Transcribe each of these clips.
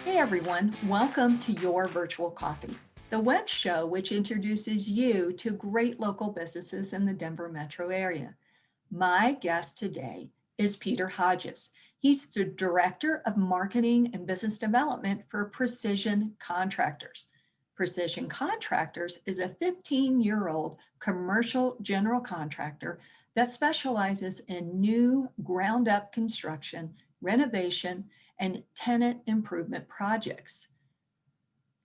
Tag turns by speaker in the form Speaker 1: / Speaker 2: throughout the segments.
Speaker 1: Hey everyone, welcome to Your Virtual Coffee, the web show which introduces you to great local businesses in the Denver metro area. My guest today is Peter Hodges. He's the Director of Marketing and Business Development for Precision Contractors. Precision Contractors is a 15-year-old commercial general contractor that specializes in new ground-up construction, renovation, and tenant improvement projects.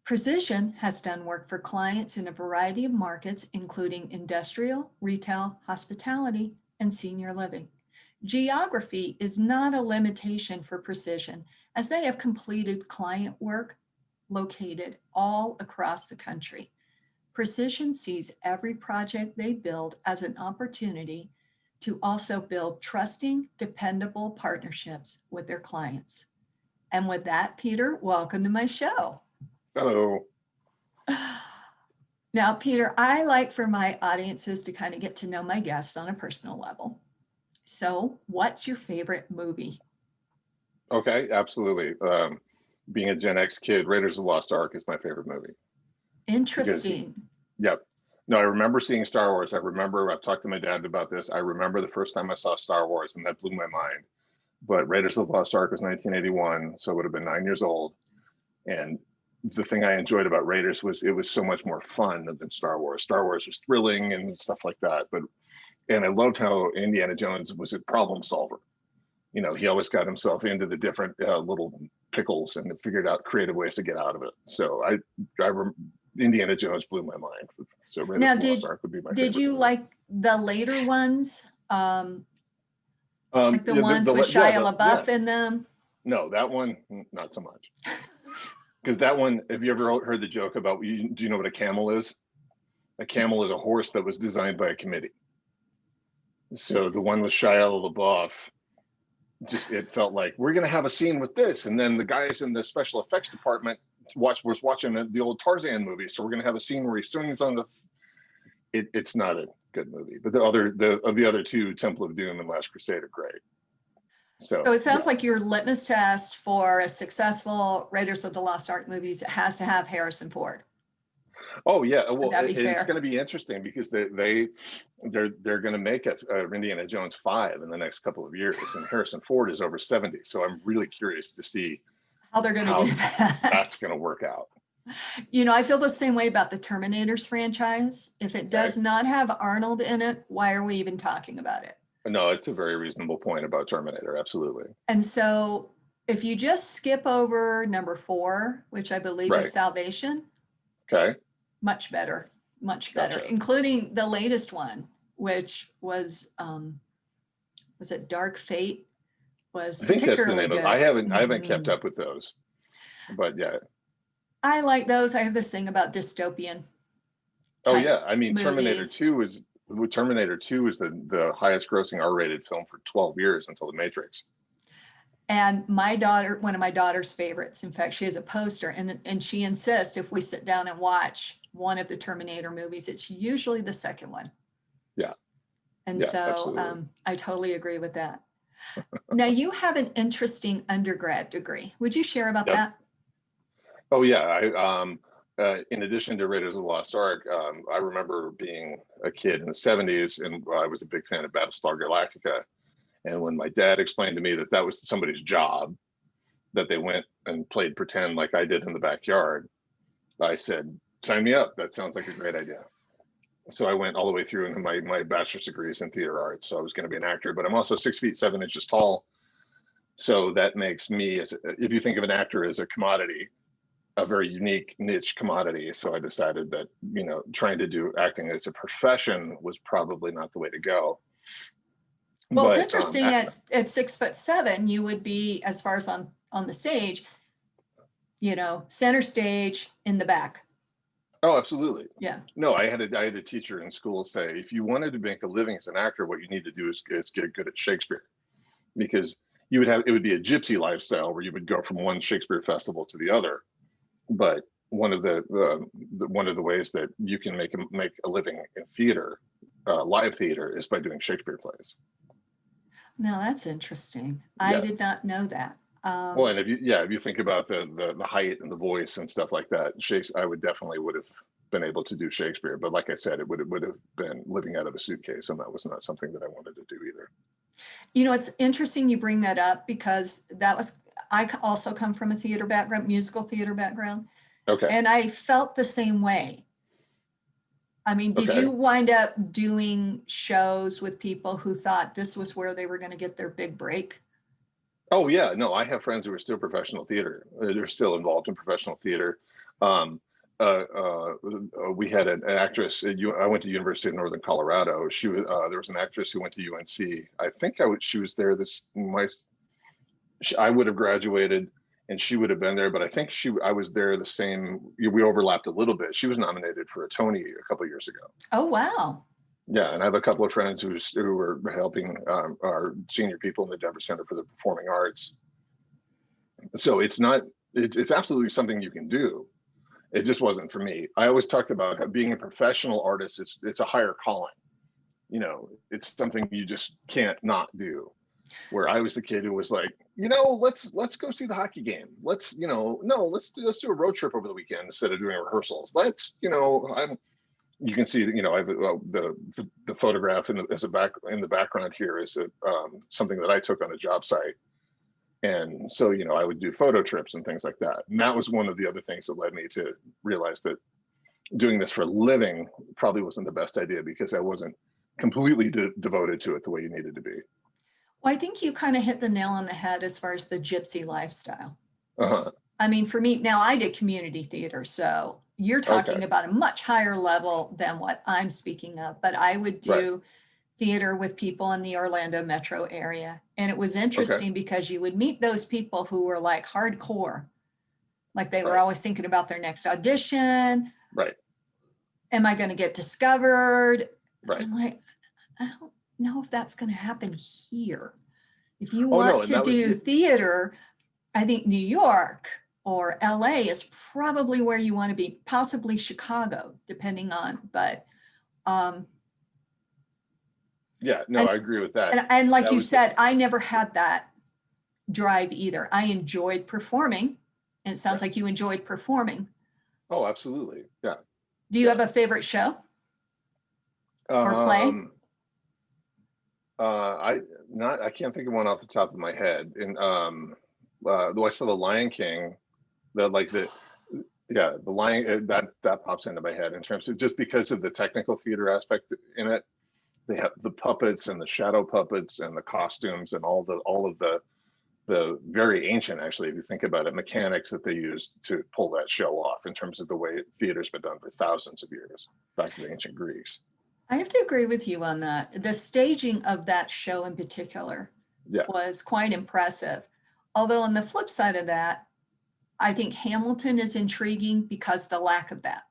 Speaker 1: Precision has done work for clients in a variety of markets, including industrial, retail, hospitality, and senior living. Geography is not a limitation for Precision, as they have completed client work located all across the country. Precision sees every project they build as an opportunity to also build trusting, dependable partnerships with their clients. And with that, Peter, welcome to my show.
Speaker 2: Hello.
Speaker 1: Now, Peter, I like for my audiences to kind of get to know my guests on a personal level. So what's your favorite movie?
Speaker 2: Okay, absolutely. Being a Gen X kid, Raiders of the Lost Ark is my favorite movie because,
Speaker 1: Interesting.
Speaker 2: yep. No, I remember seeing Star Wars. I've talked to my dad about this. I remember the first time I saw Star Wars, and that blew my mind. But Raiders of the Lost Ark was 1981, so I would have been 9 years old. And the thing I enjoyed about Raiders was it was so much more fun than Star Wars. Star Wars was thrilling and stuff like that. And I loved how Indiana Jones was a problem solver. You know, he always got himself into the different little pickles and figured out creative ways to get out of it. So Indiana Jones blew my mind. So Raiders
Speaker 1: Now,
Speaker 2: of the Lost Ark would be my
Speaker 1: did
Speaker 2: favorite
Speaker 1: you
Speaker 2: movie.
Speaker 1: like the later ones? Like the ones with
Speaker 2: Yeah,
Speaker 1: Shia LaBeouf in them?
Speaker 2: No, that one, not so much. Because that one, have you ever heard the joke about, do you know what a camel is? A camel is a horse that was designed by a committee. So the one with Shia LaBeouf, it felt like we're going to have a scene with this, and then the guys in the special effects department was watching the old Tarzan movie, so we're going to have a scene where he swings on the. It's not a good movie, but the other two, Temple of Doom and Last Crusade, are great.
Speaker 1: So it sounds like your litmus test for a successful Raiders of the Lost Ark movies, it has to have Harrison Ford.
Speaker 2: Oh yeah, well,
Speaker 1: it's
Speaker 2: going to be interesting because they're going to make a Indiana Jones 5 in the next couple of years, and Harrison Ford is over 70, so I'm really curious to see
Speaker 1: how they're going to do that.
Speaker 2: That's going to work out.
Speaker 1: You know, I feel the same way about the Terminators franchise. If it does not have Arnold in it, why are we even talking about it?
Speaker 2: No, it's a very reasonable point about Terminator, absolutely.
Speaker 1: And so if you just skip over number 4, which I believe is Salvation.
Speaker 2: Okay.
Speaker 1: Much better, including the latest one, which was it Dark Fate? Was
Speaker 2: I think that's the name
Speaker 1: good.
Speaker 2: of it. I haven't kept up with those, but yeah.
Speaker 1: I like those. I have this thing about dystopian.
Speaker 2: Oh yeah, I mean
Speaker 1: movies.
Speaker 2: Terminator 2 is the highest grossing R-rated film for 12 years until The Matrix.
Speaker 1: And my daughter, one of my daughter's favorites, in fact, she has a poster, and she insists if we sit down and watch one of the Terminator movies, it's usually the second one.
Speaker 2: Yeah.
Speaker 1: And I totally agree with that. Now, you have an interesting undergrad degree. Would you share about that?
Speaker 2: Oh yeah, in addition to Raiders of the Lost Ark, I remember being a kid in the 70s, and I was a big fan of Battlestar Galactica. And when my dad explained to me that that was somebody's job, that they went and played pretend like I did in the backyard, I said, sign me up. That sounds like a great idea. So I went all the way through into my bachelor's degrees in theater arts. So I was going to be an actor, but I'm also 6 feet 7 inches tall. So that makes me, if you think of an actor as a commodity, a very unique niche commodity. So I decided that, trying to do acting as a profession was probably not the way to go.
Speaker 1: Well, it's interesting at 6 foot 7, you would be, as far as on the stage, center stage in the back.
Speaker 2: Oh, absolutely.
Speaker 1: Yeah.
Speaker 2: No, I had a teacher in school say, if you wanted to make a living as an actor, what you need to do is get good at Shakespeare, because it would be a gypsy lifestyle where you would go from one Shakespeare festival to the other. But one of the ways that you can make a living in theater, live theater, is by doing Shakespeare plays.
Speaker 1: Now that's interesting. Yeah. I did not know that.
Speaker 2: Well, and if you think about the height and the voice and stuff like that, Shakespeare, I would have been able to do Shakespeare, but like I said, it would have been living out of a suitcase, and that was not something that I wanted to do either.
Speaker 1: You know, it's interesting you bring that up because I also come from a theater background, musical theater background,
Speaker 2: Okay.
Speaker 1: and I felt the same way. I mean, did
Speaker 2: Okay.
Speaker 1: you wind up doing shows with people who thought this was where they were going to get their big break?
Speaker 2: Oh yeah, no, I have friends who are still professional theater. They're still involved in professional theater. Um, we had an actress. I went to University of Northern Colorado. There was an actress who went to UNC. I think she was there. I would have graduated, and she would have been there. But I think I was there the same. We overlapped a little bit. She was nominated for a Tony a couple of years ago.
Speaker 1: Oh, wow.
Speaker 2: Yeah, and I have a couple of friends who were helping our senior people in the Denver Center for the Performing Arts. So it's absolutely something you can do. It just wasn't for me. I always talked about how being a professional artist, it's a higher calling. It's something you just can't not do. Where I was the kid who was like, let's go see the hockey game. Let's do a road trip over the weekend instead of doing rehearsals. You can see that, I've the photograph in the background here is something that I took on a job site. And so, I would do photo trips and things like that. And that was one of the other things that led me to realize that doing this for a living probably wasn't the best idea, because I wasn't completely devoted to it the way you needed to be.
Speaker 1: Well, I think you kind of hit the nail on the head as far as the gypsy lifestyle.
Speaker 2: Uh-huh.
Speaker 1: I mean, for me, now I did community theater, so you're
Speaker 2: Okay.
Speaker 1: talking about a much higher level than what I'm speaking of, but I would
Speaker 2: Right.
Speaker 1: do theater with people in the Orlando metro area. And it was
Speaker 2: Okay.
Speaker 1: interesting because you would meet those people who were like hardcore, like they were
Speaker 2: Right.
Speaker 1: always thinking about their next audition.
Speaker 2: Right.
Speaker 1: Am I going to get discovered?
Speaker 2: Right.
Speaker 1: I'm like, I don't know if that's going to happen here. If you
Speaker 2: Oh no,
Speaker 1: want
Speaker 2: and
Speaker 1: to
Speaker 2: that was
Speaker 1: do theater, I think New York or LA is probably where you want to be, possibly Chicago, depending on, but
Speaker 2: yeah, no,
Speaker 1: and,
Speaker 2: I agree with that.
Speaker 1: and like
Speaker 2: That
Speaker 1: you
Speaker 2: was
Speaker 1: said, I never had that drive either. I enjoyed performing, and it sounds
Speaker 2: right.
Speaker 1: like you enjoyed performing.
Speaker 2: Oh, absolutely. Yeah.
Speaker 1: Do you
Speaker 2: Yeah.
Speaker 1: have a favorite show or play?
Speaker 2: Um, I can't think of one off the top of my head. And though I saw The Lion King, the like the yeah, the Lion that pops into my head in terms of just because of the technical theater aspect in it. They have the puppets and the shadow puppets and the costumes and all of the very ancient, actually, if you think about it, mechanics that they used to pull that show off in terms of the way theater's been done for thousands of years, back to the ancient Greeks.
Speaker 1: I have to agree with you on that. The staging of that show in particular
Speaker 2: Yeah.
Speaker 1: was quite impressive. Although on the flip side of that, I think Hamilton is intriguing because the lack of that.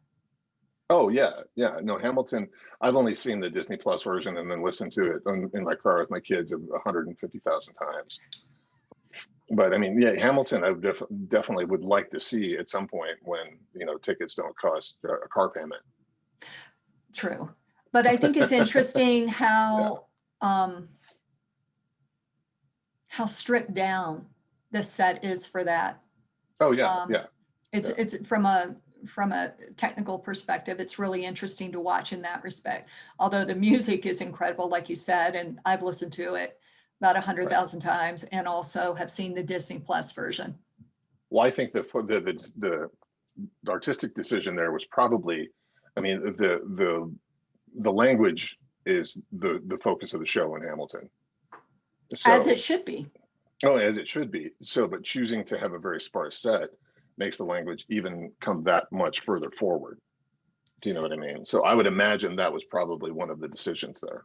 Speaker 2: Oh yeah, yeah. No, Hamilton. I've only seen the Disney Plus version and then listened to it in my car with my kids 150,000 times. But I mean, yeah, Hamilton. I definitely would like to see at some point when tickets don't cost a car payment.
Speaker 1: True. But I think it's interesting
Speaker 2: Yeah.
Speaker 1: how stripped down the set is for that.
Speaker 2: Oh yeah,
Speaker 1: Um,
Speaker 2: yeah, yeah.
Speaker 1: it's from a technical perspective, it's really interesting to watch in that respect. Although the music is incredible, like you said, and I've listened to it about
Speaker 2: Right.
Speaker 1: 100,000 times, and also have seen the Disney Plus version.
Speaker 2: Well, I think the artistic decision there was probably, I mean, the language is the focus of the show in Hamilton.
Speaker 1: As it
Speaker 2: So,
Speaker 1: should be.
Speaker 2: oh, as it should be. So, but choosing to have a very sparse set makes the language even come that much further forward. Do you know what I mean? So I would imagine that was probably one of the decisions there.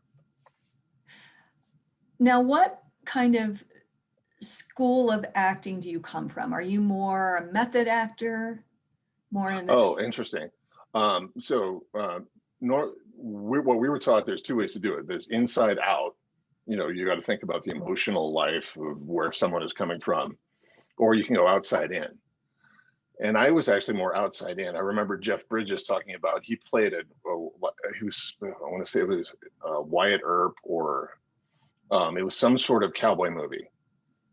Speaker 1: Now, what kind of school of acting do you come from? Are you more a method actor, more in the?
Speaker 2: Oh, interesting. So what we were taught, there's two ways to do it. There's inside out. You got to think about the emotional life of where someone is coming from, or you can go outside in. And I was actually more outside in. I remember Jeff Bridges talking about he played I want to say it was Wyatt Earp, or it was some sort of cowboy movie.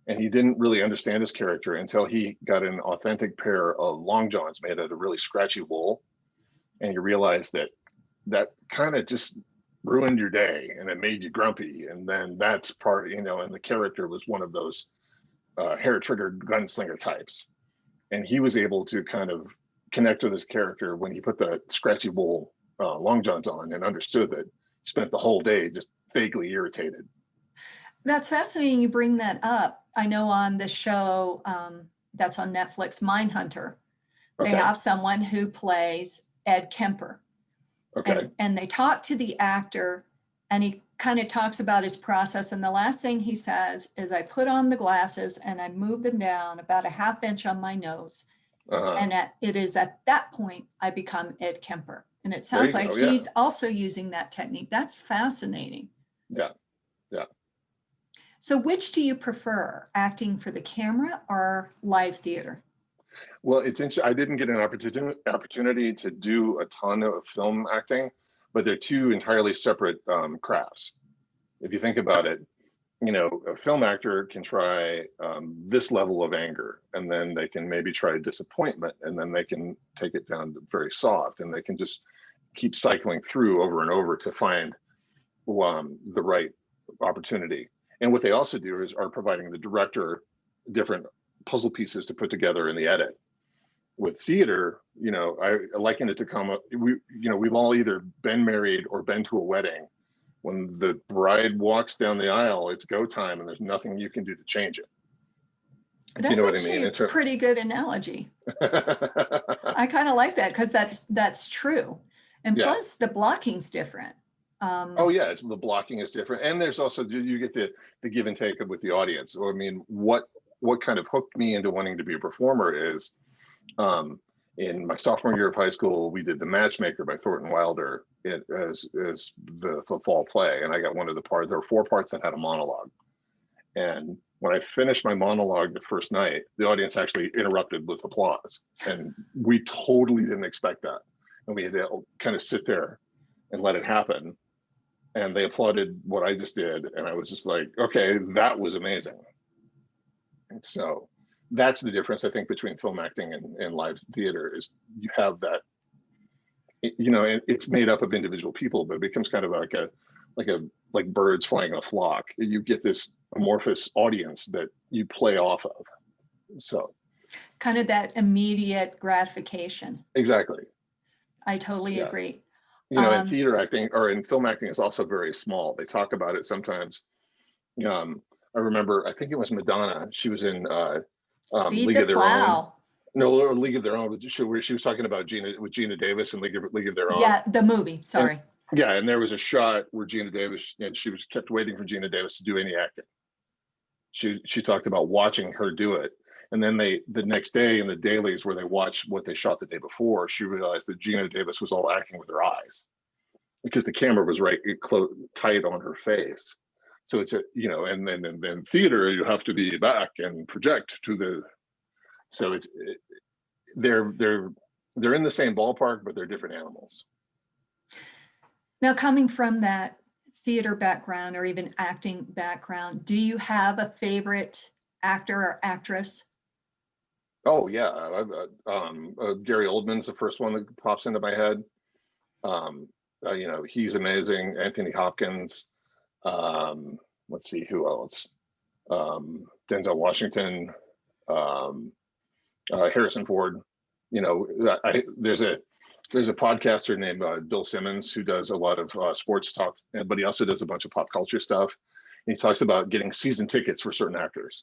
Speaker 2: And he didn't really understand his character until he got an authentic pair of long johns made out of really scratchy wool. And you realize that that kind of just ruined your day and it made you grumpy. And then that's part, and the character was one of those hair triggered gunslinger types. And he was able to kind of connect with his character when he put the scratchy wool long johns on and understood that he spent the whole day just vaguely irritated.
Speaker 1: That's fascinating you bring that up. I know on the show that's on Netflix, Mindhunter, they
Speaker 2: Okay.
Speaker 1: have someone who plays Ed Kemper.
Speaker 2: Okay.
Speaker 1: And they talk to the actor and he kind of talks about his process. And the last thing he says is, I put on the glasses and I move them down about a half inch on my nose. And it is at that point I become Ed Kemper. And it
Speaker 2: There
Speaker 1: sounds
Speaker 2: you
Speaker 1: like
Speaker 2: go. Yeah.
Speaker 1: he's also using that technique. That's fascinating.
Speaker 2: Yeah. Yeah.
Speaker 1: So which do you prefer, acting for the camera or live theater?
Speaker 2: Well, it's interesting. I didn't get an opportunity to do a ton of film acting, but they're two entirely separate crafts. If you think about it, a film actor can try this level of anger, and then they can maybe try disappointment, and then they can take it down to very soft, and they can just keep cycling through over and over to find the right opportunity. And what they also do is are providing the director different puzzle pieces to put together in the edit. With theater, I liken it to we've all either been married or been to a wedding. When the bride walks down the aisle, it's go time, and there's nothing you can do to change it.
Speaker 1: That's
Speaker 2: You know what I
Speaker 1: actually
Speaker 2: mean?
Speaker 1: a pretty good analogy. I kind of like that because that's true. And
Speaker 2: Yeah.
Speaker 1: plus the blocking's different.
Speaker 2: Oh yeah, the blocking is different, and there's also you get the give and take with the audience. So I mean, what kind of hooked me into wanting to be a performer is, in my sophomore year of high school, we did The Matchmaker by Thornton Wilder as the fall play, and I got one of the parts. There were 4 parts that had a monologue, and when I finished my monologue the first night, the audience actually interrupted with applause, and we totally didn't expect that, and we had to kind of sit there and let it happen. And they applauded what I just did, and I was just like, okay, that was amazing. And so that's the difference, I think, between film acting and live theater is you have that, and it's made up of individual people, but it becomes kind of like birds flying in a flock. You get this amorphous audience that you play off of. So
Speaker 1: kind of that immediate gratification.
Speaker 2: exactly.
Speaker 1: I totally
Speaker 2: Yeah.
Speaker 1: agree.
Speaker 2: In theater acting or in film acting is also very small. They talk about it sometimes. I remember, I think it was Madonna. She was in
Speaker 1: Speed
Speaker 2: League
Speaker 1: the
Speaker 2: of Their Own.
Speaker 1: Plow.
Speaker 2: No, or League of Their Own, where she was talking about Gina Davis and League of Their Own.
Speaker 1: Yeah, the movie. Sorry.
Speaker 2: And there was a shot where Gina Davis, and she was kept waiting for Gina Davis to do any acting. She talked about watching her do it. And then the next day in the dailies where they watched what they shot the day before, she realized that Gina Davis was all acting with her eyes because the camera was tight on her face. So it's and then theater, you have to be back and project to the. So they're in the same ballpark, but they're different animals.
Speaker 1: Now, coming from that theater background or even acting background, do you have a favorite actor or actress?
Speaker 2: Oh yeah, Gary Oldman's the first one that pops into my head. He's amazing. Anthony Hopkins. Let's see who else. Denzel Washington. Harrison Ford. There's a podcaster named Bill Simmons who does a lot of sports talk, but he also does a bunch of pop culture stuff. And he talks about getting season tickets for certain actors.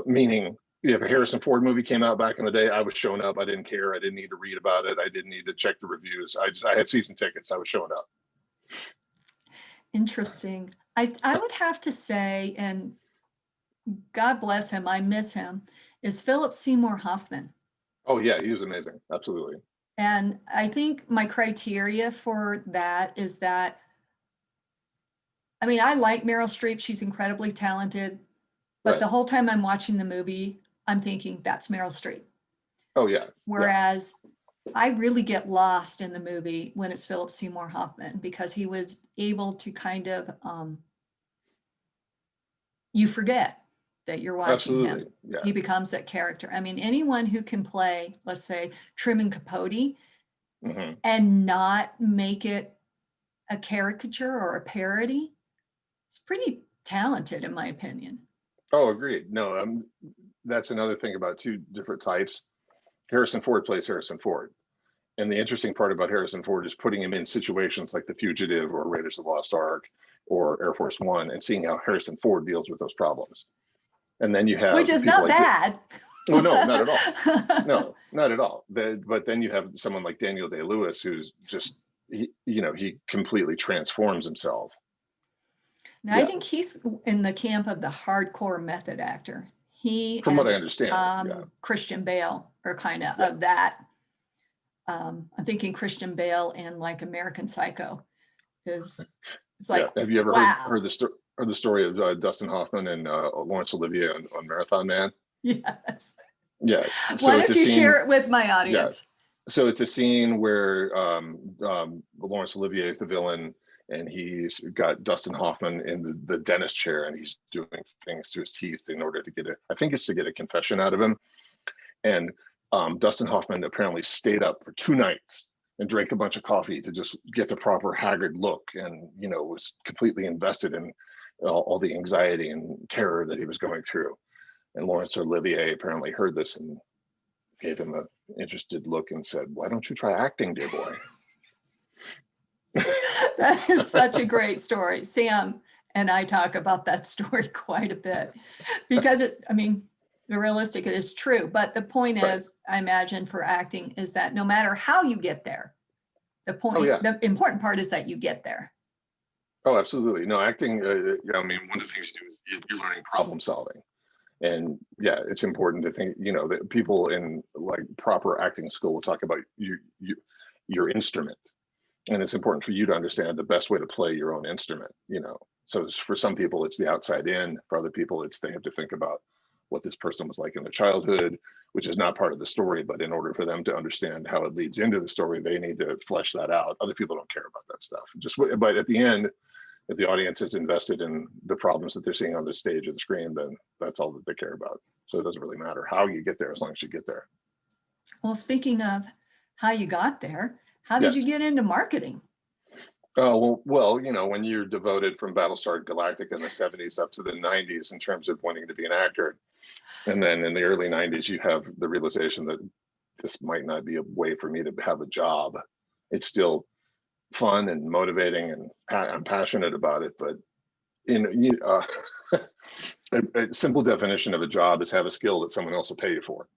Speaker 2: Meaning if a Harrison Ford movie came out back in the day, I was showing up. I didn't care. I didn't need to read about it. I didn't need to check the reviews. I had season tickets. I was showing up.
Speaker 1: Interesting. I would have to say, and God bless him, I miss him, is Philip Seymour Hoffman.
Speaker 2: Oh yeah, he was amazing. Absolutely.
Speaker 1: And I think my criteria for that is that, I mean, I like Meryl Streep. She's incredibly talented. But
Speaker 2: Right.
Speaker 1: the whole time I'm watching the movie, I'm thinking that's Meryl Streep.
Speaker 2: Oh yeah.
Speaker 1: Whereas I really get lost in the movie when it's Philip Seymour Hoffman because he was able to kind of, you forget that you're watching him.
Speaker 2: Absolutely. Yeah.
Speaker 1: He becomes that character. I mean, anyone who can play, let's say, Truman Capote
Speaker 2: Hmm.
Speaker 1: and not make it a caricature or a parody, it's pretty talented, in my opinion.
Speaker 2: Oh, agreed. No, that's another thing about two different types. Harrison Ford plays Harrison Ford. And the interesting part about Harrison Ford is putting him in situations like The Fugitive or Raiders of the Lost Ark or Air Force One and seeing how Harrison Ford deals with those problems. And then you
Speaker 1: Which
Speaker 2: have
Speaker 1: is
Speaker 2: people
Speaker 1: not
Speaker 2: like,
Speaker 1: bad.
Speaker 2: oh, no, not at all. No, not at all. But then you have someone like Daniel Day-Lewis, who's just, he completely transforms himself.
Speaker 1: Now, I
Speaker 2: Yeah,
Speaker 1: think he's in the camp of the hardcore method actor. He
Speaker 2: from what I
Speaker 1: and
Speaker 2: understand. Yeah,
Speaker 1: Christian Bale are kind
Speaker 2: yeah,
Speaker 1: of that. I'm thinking Christian Bale in like American Psycho, because it's
Speaker 2: yeah.
Speaker 1: like,
Speaker 2: Have you ever
Speaker 1: wow,
Speaker 2: heard the story of Dustin Hoffman and Laurence Olivier on Marathon Man?
Speaker 1: yes.
Speaker 2: Yeah.
Speaker 1: Why
Speaker 2: So it's a
Speaker 1: don't you
Speaker 2: scene.
Speaker 1: share it with my
Speaker 2: Yeah.
Speaker 1: audience?
Speaker 2: So it's a scene where Laurence Olivier is the villain, and he's got Dustin Hoffman in the dentist chair, and he's doing things to his teeth in order to get it. I think it's to get a confession out of him. And Dustin Hoffman apparently stayed up for 2 nights and drank a bunch of coffee to just get the proper haggard look, and was completely invested in all the anxiety and terror that he was going through. And Laurence Olivier apparently heard this and gave him an interested look and said, "Why don't you try acting, dear boy?"
Speaker 1: That is such a great story. Sam and I talk about that story quite a bit because I mean, the realistic, it is true. But the point
Speaker 2: Right.
Speaker 1: is, I imagine for acting is that no matter how you get there,
Speaker 2: Oh yeah.
Speaker 1: the important part is that you get there.
Speaker 2: Oh, absolutely. No, acting. I mean, one of the things you do is you're learning problem solving, and yeah, it's important to think. That people in like proper acting school will talk about your instrument, and it's important for you to understand the best way to play your own instrument. So for some people it's the outside in. For other people, it's they have to think about what this person was like in their childhood, which is not part of the story, but in order for them to understand how it leads into the story, they need to flesh that out. Other people don't care about that stuff. But at the end, if the audience is invested in the problems that they're seeing on the stage or the screen, then that's all that they care about. So it doesn't really matter how you get there as long as you get there.
Speaker 1: Well, speaking of how you got there, how did you
Speaker 2: Yes.
Speaker 1: get into marketing?
Speaker 2: Oh, well, when you're devoted from Battlestar Galactica in the 70s up to the 90s in terms of wanting to be an actor, and then in the early 90s, you have the realization that this might not be a way for me to have a job. It's still fun and motivating, and I'm passionate about it. But a simple definition of a job is have a skill that someone else will pay you for.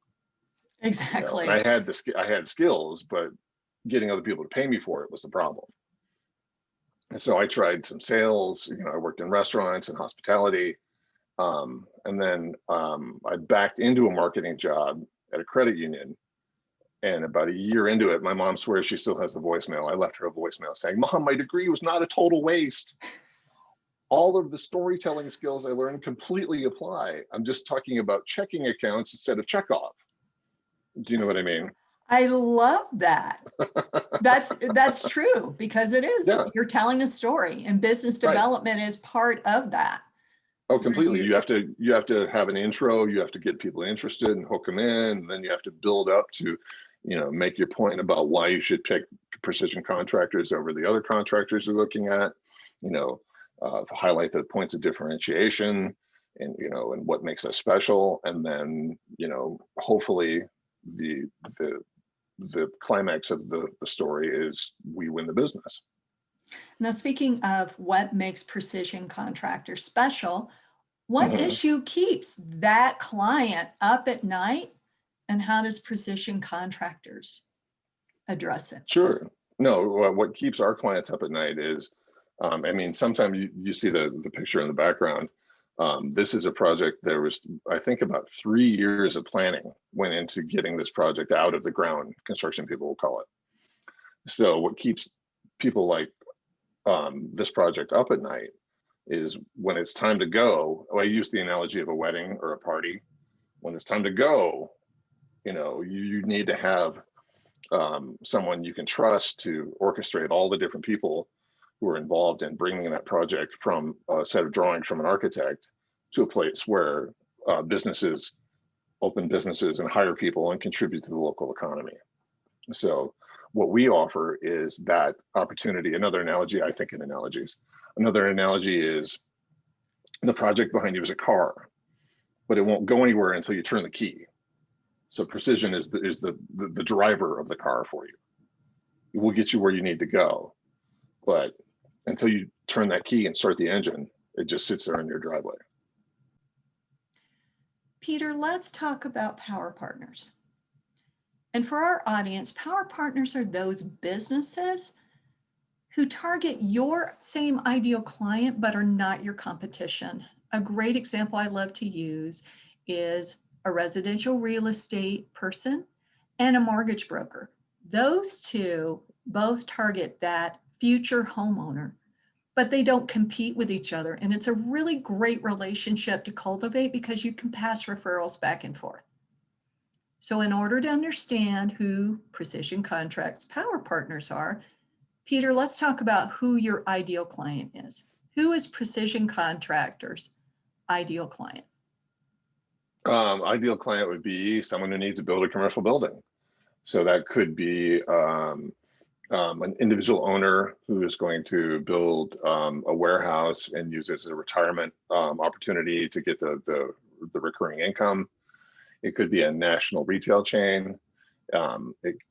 Speaker 2: And
Speaker 1: Exactly.
Speaker 2: I had skills, but getting other people to pay me for it was the problem. And so I tried some sales. I worked in restaurants and hospitality. And then I backed into a marketing job at a credit union. And about a year into it, my mom swears she still has the voicemail. I left her a voicemail saying, "Mom, my degree was not a total waste. All of the storytelling skills I learned completely apply. I'm just talking about checking accounts instead of checkoff." Do you know what I mean?
Speaker 1: I love that. That's true, because it is,
Speaker 2: Yeah,
Speaker 1: you're telling a story, and business
Speaker 2: right.
Speaker 1: development is part of that.
Speaker 2: Oh,
Speaker 1: Where
Speaker 2: completely.
Speaker 1: you
Speaker 2: You have to have an intro. You have to get people interested and hook them in. And then you have to build up to, make your point about why you should pick Precision Contractors over the other contractors you're looking at. To highlight the points of differentiation, and what makes us special. And then, hopefully the the the climax of the story is we win the business.
Speaker 1: Now, speaking of what makes Precision Contractor special, what
Speaker 2: Mhm.
Speaker 1: issue keeps that client up at night, and how does Precision Contractors address it?
Speaker 2: Sure. No, what keeps our clients up at night is, I mean, sometimes you see the picture in the background. This is a project. There was, I think, about 3 years of planning went into getting this project out of the ground. Construction people will call it. So what keeps people like this project up at night is when it's time to go. I use the analogy of a wedding or a party. When it's time to go, you need to have someone you can trust to orchestrate all the different people who are involved in bringing that project from a set of drawings from an architect to a place where businesses, open businesses, and hire people and contribute to the local economy. So what we offer is that opportunity. Another analogy, I think in analogies, another analogy is the project behind you is a car, but it won't go anywhere until you turn the key. So Precision is the driver of the car for you. It will get you where you need to go, but until you turn that key and start the engine, it just sits there in your driveway.
Speaker 1: Peter, let's talk about power partners. And for our audience, power partners are those businesses who target your same ideal client, but are not your competition. A great example I love to use is a residential real estate person and a mortgage broker. Those two both target that future homeowner, but they don't compete with each other. And it's a really great relationship to cultivate because you can pass referrals back and forth. So in order to understand who Precision Contracts power partners are, Peter, let's talk about who your ideal client is. Who is Precision Contractors' ideal client?
Speaker 2: Ideal client would be someone who needs to build a commercial building. So that could be an individual owner who is going to build a warehouse and use it as a retirement opportunity to get the recurring income. It could be a national retail chain,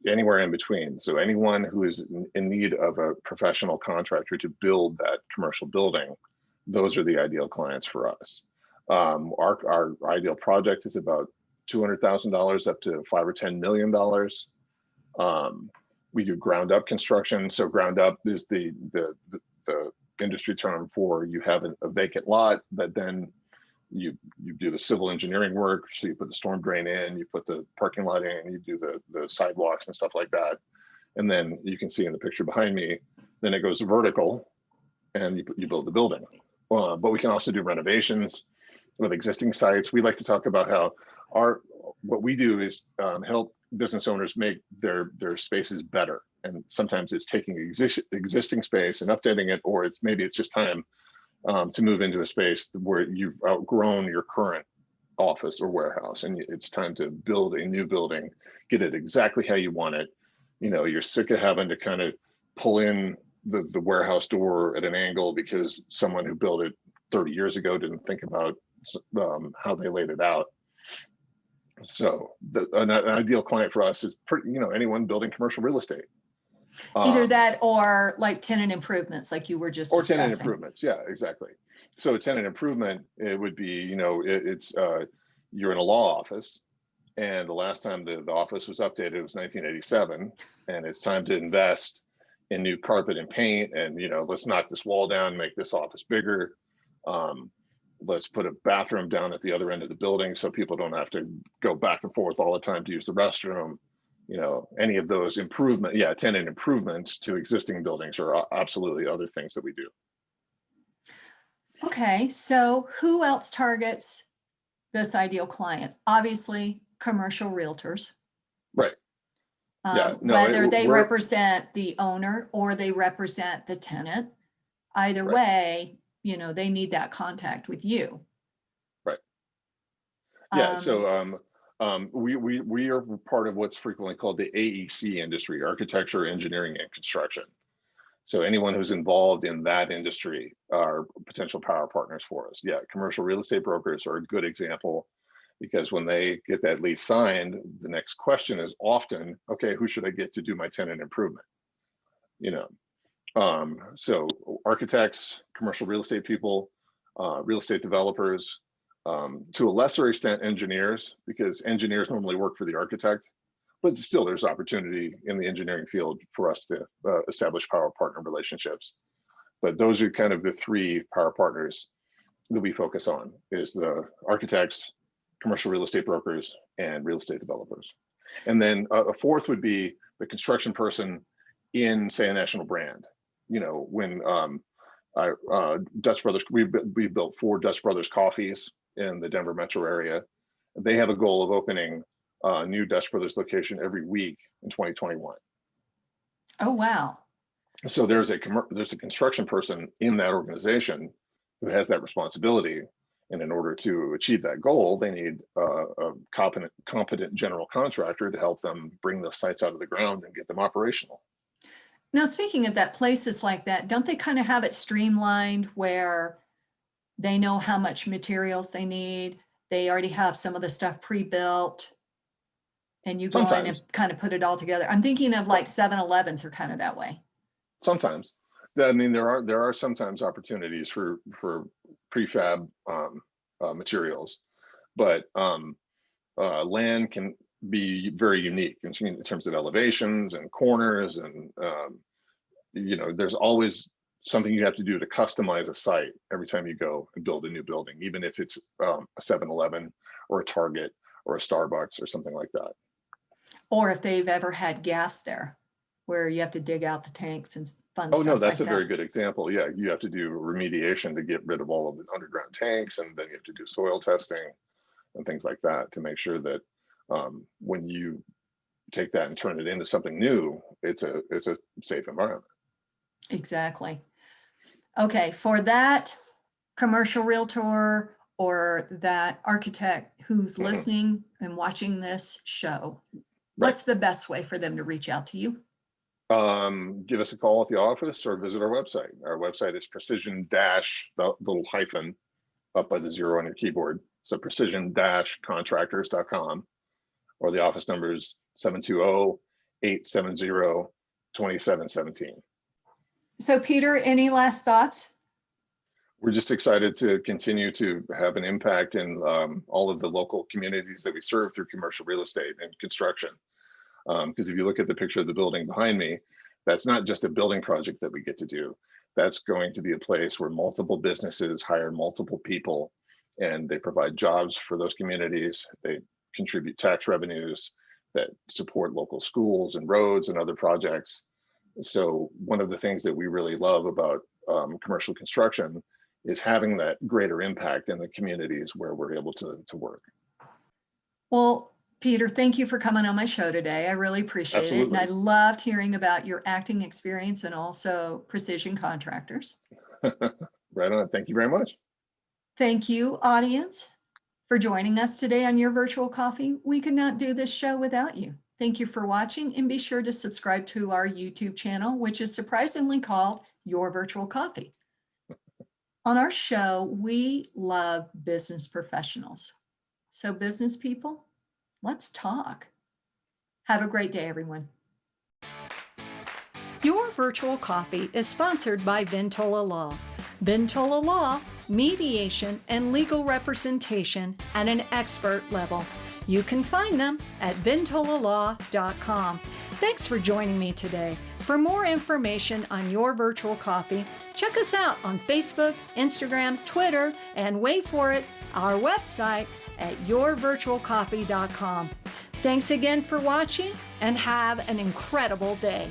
Speaker 2: anywhere in between. So anyone who is in need of a professional contractor to build that commercial building, those are the ideal clients for us. Our ideal project is about $200,000 up to $5 or $10 million. We do ground up construction. So ground up is the industry term for you have a vacant lot that then you do the civil engineering work. So you put the storm drain in, you put the parking lot in, you do the sidewalks and stuff like that. And then you can see in the picture behind me, then it goes vertical and you build the building. But we can also do renovations with existing sites. We like to talk about how what we do is help business owners make their spaces better. And sometimes it's taking existing space and updating it, or maybe it's just time to move into a space where you've outgrown your current office or warehouse, and it's time to build a new building, get it exactly how you want it. You're sick of having to kind of pull in the warehouse door at an angle because someone who built it 30 years ago didn't think about how they laid it out. So an ideal client for us is anyone building commercial real estate.
Speaker 1: Either that or like tenant improvements, like you were just discussing.
Speaker 2: Tenant improvements, yeah, exactly. So tenant improvement, it would be, it's you're in a law office, and the last time the office was updated was 1987, and it's time to invest in new carpet and paint, and let's knock this wall down, make this office bigger. Let's put a bathroom down at the other end of the building so people don't have to go back and forth all the time to use the restroom. Any of those tenant improvements to existing buildings are absolutely other things that we do.
Speaker 1: Okay, so who else targets this ideal client? Obviously, commercial realtors.
Speaker 2: Right.
Speaker 1: Whether they represent the owner or they represent the tenant, either way, they need that contact with you.
Speaker 2: Right. Yeah. So we are part of what's frequently called the AEC industry, architecture, engineering, and construction. So anyone who's involved in that industry are potential power partners for us. Yeah, commercial real estate brokers are a good example, because when they get that lease signed, the next question is often, okay, who should I get to do my tenant improvement? So architects, commercial real estate people, real estate developers, to a lesser extent, engineers, because engineers normally work for the architect, but still there's opportunity in the engineering field for us to establish power partner relationships. But those are kind of the three power partners that we focus on, is the architects, commercial real estate brokers, and real estate developers. And then a fourth would be the construction person in, say, a national brand. When Dutch Brothers, we built 4 Dutch Brothers coffees in the Denver metro area. They have a goal of opening a new Dutch Brothers location every week in 2021.
Speaker 1: Oh, wow.
Speaker 2: So there's a construction person in that organization who has that responsibility. And in order to achieve that goal, they need a competent general contractor to help them bring those sites out of the ground and get them operational.
Speaker 1: Now, speaking of that, places like that, don't they kind of have it streamlined where they know how much materials they need? They already have some of the stuff pre-built and you go in and
Speaker 2: Sometimes,
Speaker 1: kind of put it all together. I'm thinking of like 7-Elevens are kind of that way.
Speaker 2: sometimes. I mean, there are sometimes opportunities for prefab materials, but land can be very unique in terms of elevations and corners, and there's always something you have to do to customize a site every time you go and build a new building, even if it's a 7-Eleven or a Target or a Starbucks or something like that.
Speaker 1: Or if they've ever had gas there, where you have to dig out the tanks and fun
Speaker 2: Oh no,
Speaker 1: stuff like
Speaker 2: that's a
Speaker 1: that.
Speaker 2: very good example. Yeah, you have to do remediation to get rid of all of the underground tanks, and then you have to do soil testing and things like that to make sure that when you take that and turn it into something new, it's a safe environment.
Speaker 1: Exactly. Okay, for that commercial realtor or that architect who's
Speaker 2: Mhm.
Speaker 1: listening and watching this show,
Speaker 2: Right.
Speaker 1: what's the best way for them to reach out to you?
Speaker 2: Give us a call at the office or visit our website. Our website is precision dash, the little hyphen up by the zero on your keyboard. So precision-contractors.com, or the office number is 720-870-2717.
Speaker 1: So, Peter, any last thoughts?
Speaker 2: We're just excited to continue to have an impact in all of the local communities that we serve through commercial real estate and construction. Because if you look at the picture of the building behind me, that's not just a building project that we get to do. That's going to be a place where multiple businesses hire multiple people, and they provide jobs for those communities. They contribute tax revenues that support local schools and roads and other projects. So one of the things that we really love about commercial construction is having that greater impact in the communities where we're able to work.
Speaker 1: Well, Peter, thank you for coming on my show today. I really appreciate it. And I
Speaker 2: Absolutely.
Speaker 1: loved hearing about your acting experience and also Precision Contractors.
Speaker 2: Right on. Thank you very much.
Speaker 1: Thank you, audience, for joining us today on Your Virtual Coffee. We could not do this show without you. Thank you for watching, and be sure to subscribe to our YouTube channel, which is surprisingly called Your Virtual Coffee. On our show, we love business professionals. So business people, let's talk. Have a great day, everyone. Your Virtual Coffee is sponsored by Ventola Law. Ventola Law, mediation and legal representation at an expert level. You can find them at ventolalaw.com. Thanks for joining me today. For more information on Your Virtual Coffee, check us out on Facebook, Instagram, Twitter, and wait for it, our website at yourvirtualcoffee.com. Thanks again for watching, and have an incredible day.